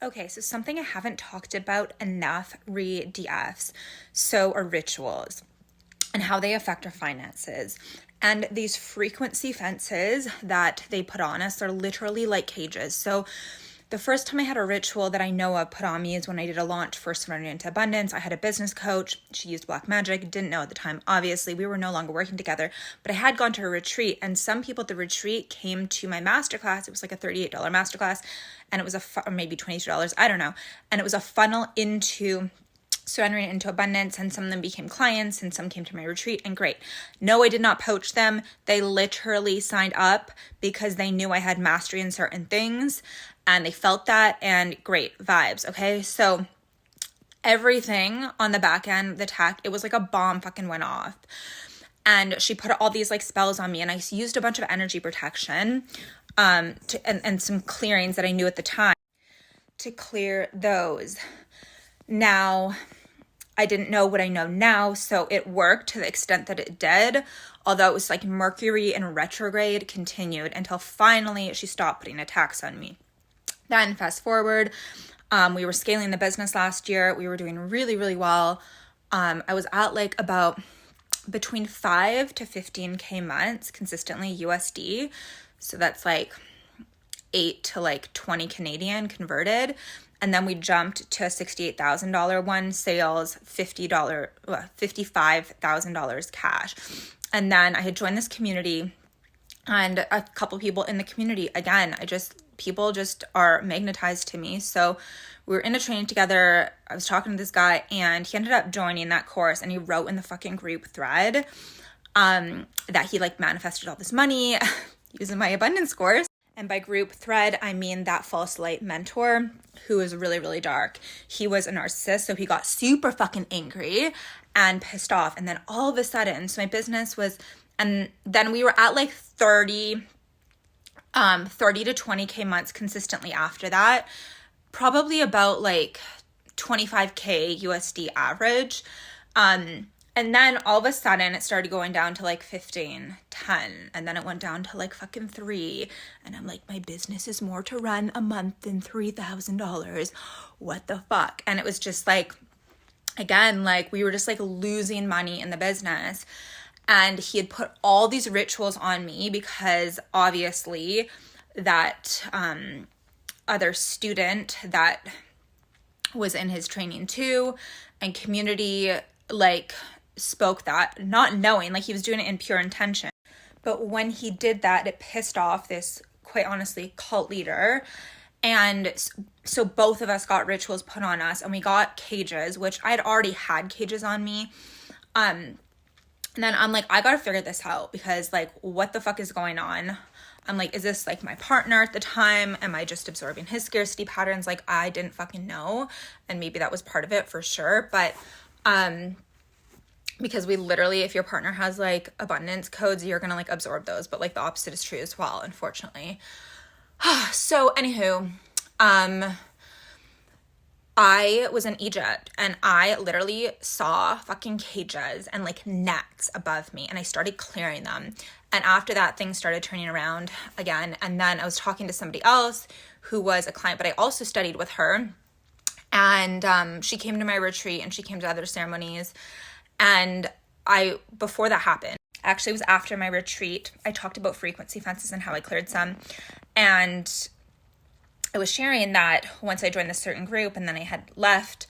Okay, so something I haven't talked about enough re-DFs, so are rituals and how they affect our finances. And these frequency fences that they put on us are literally like cages. So the first time I had a ritual that I know of put on me is when I did a launch for Surrendering into Abundance. I had a business coach. She used black magic. Didn't know at the time. Obviously, we were no longer working together, but I had gone to a retreat, and some people at the retreat came to my masterclass. It was like a $38 masterclass, and it was or maybe $22. I don't know. And it was a funnel into surrendering into abundance, and some of them became clients and some came to my retreat, and great. No, I did not poach them. They literally signed up because they knew I had mastery in certain things and they felt that, and great vibes. Okay. So everything on the back end, the tech, it was like a bomb fucking went off. And she put all these like spells on me, and I used a bunch of energy protection and some clearings that I knew at the time to clear those. Now, I didn't know what I know now, so it worked to the extent that it did, although it was like Mercury in retrograde continued until finally she stopped putting attacks on me. Then fast forward, we were scaling the business last year. We were doing really, really well. I was at like about between 5 to 15K months consistently USD. So that's like 8 to like 20 Canadian converted. And then we jumped to a $68,000 one, sales, $55,000 cash. And then I had joined this community, and a couple people in the community, again, people just are magnetized to me. So we were in a training together. I was talking to this guy, and he ended up joining that course, and he wrote in the fucking group thread that he like manifested all this money using my abundance course. And by group thread, I mean that false light mentor who is really, really dark. He was a narcissist, so he got super fucking angry and pissed off. And then all of a sudden, so my business was, and then we were at like 30 to 20K months consistently after that, probably about like 25K USD average. And then all of a sudden it started going down to like 15, 10, and then it went down to like fucking 3. And I'm like, my business is more to run a month than $3,000. What the fuck? And it was just like, again, like we were just like losing money in the business. And he had put all these rituals on me because obviously that other student that was in his training too and community like spoke that, not knowing, like he was doing it in pure intention. But when he did that, it pissed off this, quite honestly, cult leader. And so both of us got rituals put on us, and we got cages, which I'd already had cages on me. And then I'm like, I gotta figure this out because like, what the fuck is going on? I'm like, is this like my partner at the time? Am I just absorbing his scarcity patterns? Like, I didn't fucking know. And maybe that was part of it for sure. But, because we literally, if your partner has like abundance codes, you're gonna like absorb those, but like the opposite is true as well, unfortunately. So anywho, I was in Egypt, and I literally saw fucking cages and like nets above me, and I started clearing them. And after that, things started turning around again. And then I was talking to somebody else who was a client, but I also studied with her. And she came to my retreat, and she came to other ceremonies. And before that happened, actually it was after my retreat, I talked about frequency fences and how I cleared some. And I was sharing that once I joined this certain group and then I had left,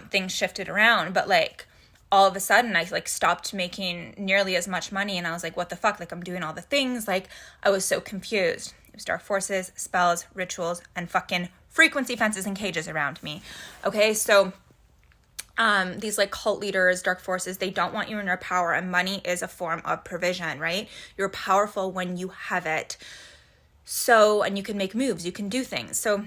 things shifted around. But like all of a sudden I like stopped making nearly as much money, and I was like, what the fuck? Like I'm doing all the things. Like I was so confused. It was dark forces, spells, rituals, and fucking frequency fences and cages around me. Okay, so these like cult leaders, dark forces, they don't want you in your power, and money is a form of provision, right? You're powerful when you have it. So, and you can make moves, you can do things. So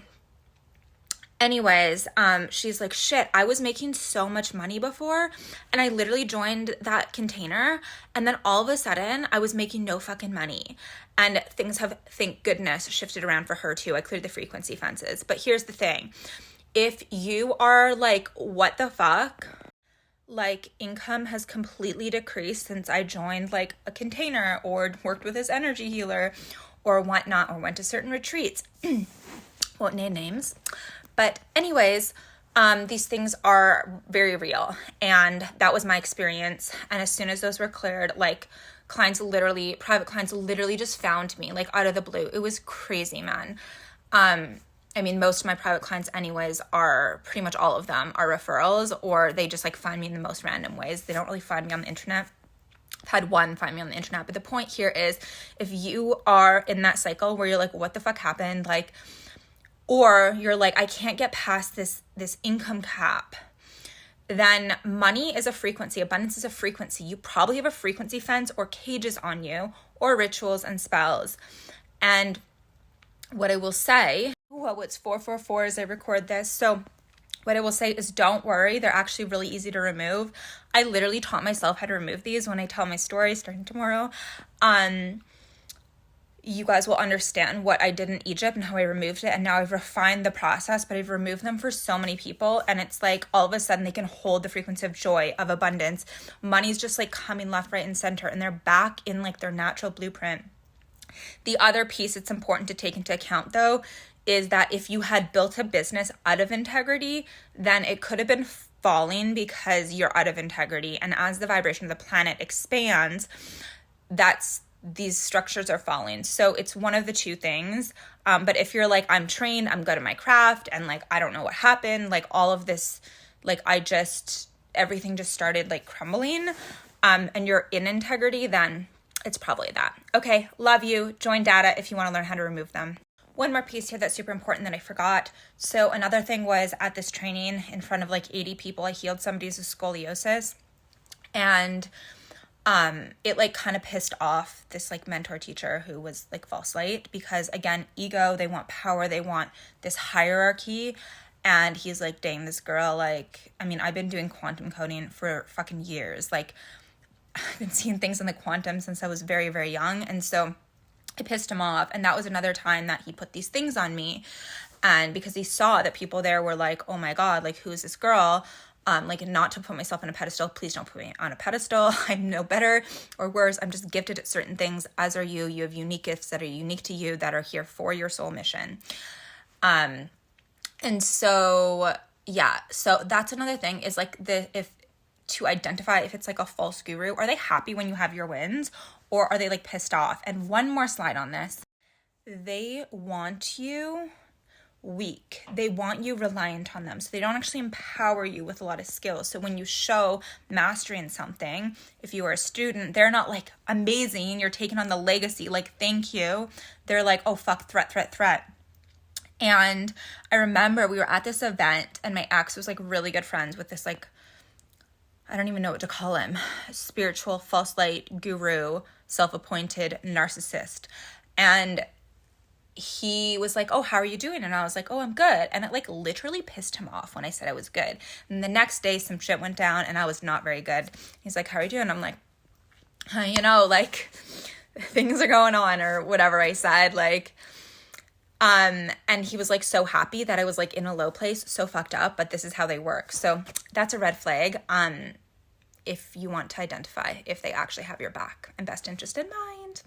anyways, she's like, shit, I was making so much money before, and I literally joined that container, and then all of a sudden I was making no fucking money. And things have, thank goodness, shifted around for her too. I cleared the frequency fences. But here's the thing. If you are like, what the fuck? Like income has completely decreased since I joined like a container or worked with this energy healer or whatnot, or went to certain retreats. Won't name names. But anyways, these things are very real, and that was my experience. And as soon as those were cleared, like private clients literally just found me like out of the blue. It was crazy, man. I mean, most of my private clients anyways are, pretty much all of them are referrals, or they just like find me in the most random ways. They don't really find me on the internet. I've had one find me on the internet, but the point here is, if you are in that cycle where you're like, what the fuck happened? Like, or you're like, I can't get past this income cap, then money is a frequency, abundance is a frequency. You probably have a frequency fence or cages on you, or rituals and spells. And what I will say, it's 4:44 as I record this. So what I will say is, don't worry. They're actually really easy to remove. I literally taught myself how to remove these when I tell my story starting tomorrow. You guys will understand what I did in Egypt and how I removed it. And now I've refined the process, but I've removed them for so many people. And it's like all of a sudden they can hold the frequency of joy, of abundance. Money's just like coming left, right, and center. And they're back in like their natural blueprint. The other piece it's important to take into account, though, is that if you had built a business out of integrity, then it could have been falling because you're out of integrity. And as the vibration of the planet expands, these structures are falling. So it's one of the two things. But if you're like, I'm trained, I'm good at my craft, and like, I don't know what happened, like all of this, like everything just started like crumbling, and you're in integrity, then it's probably that. Okay, love you. Join data if you want to learn how to remove them. One more piece here that's super important that I forgot. So another thing was, at this training in front of like 80 people, I healed somebody's scoliosis. And it like kind of pissed off this like mentor teacher who was like false light, because again, ego, they want power, they want this hierarchy. And he's like, dang, this girl, like, I mean, I've been doing quantum coding for fucking years. Like, I've been seeing things in the quantum since I was very, very young. And so I pissed him off. And that was another time that he put these things on me. And because he saw that people there were like, oh my God, like, who's this girl? Like, not to put myself on a pedestal. Please don't put me on a pedestal. I'm no better or worse. I'm just gifted at certain things, as are you. You have unique gifts that are unique to you, that are here for your soul mission. And so, yeah. So that's another thing, is like to identify if it's like a false guru. Are they happy when you have your wins, or are they like pissed off? And one more slide on this. They want you weak. They want you reliant on them. So they don't actually empower you with a lot of skills. So when you show mastery in something, if you are a student, they're not like, amazing, you're taking on the legacy, like, thank you. They're like, oh fuck, threat. And I remember we were at this event, and my ex was like really good friends with this, like, I don't even know what to call him, spiritual false light guru, self-appointed narcissist. And he was like, oh, how are you doing? And I was like, oh, I'm good. And it like literally pissed him off when I said I was good. And the next day some shit went down and I was not very good. He's like, how are you doing? I'm like, like, things are going on, or whatever I said, like, and he was like so happy that I was like in a low place, so fucked up, but this is how they work. So that's a red flag. If you want to identify if they actually have your back and best interest in mind.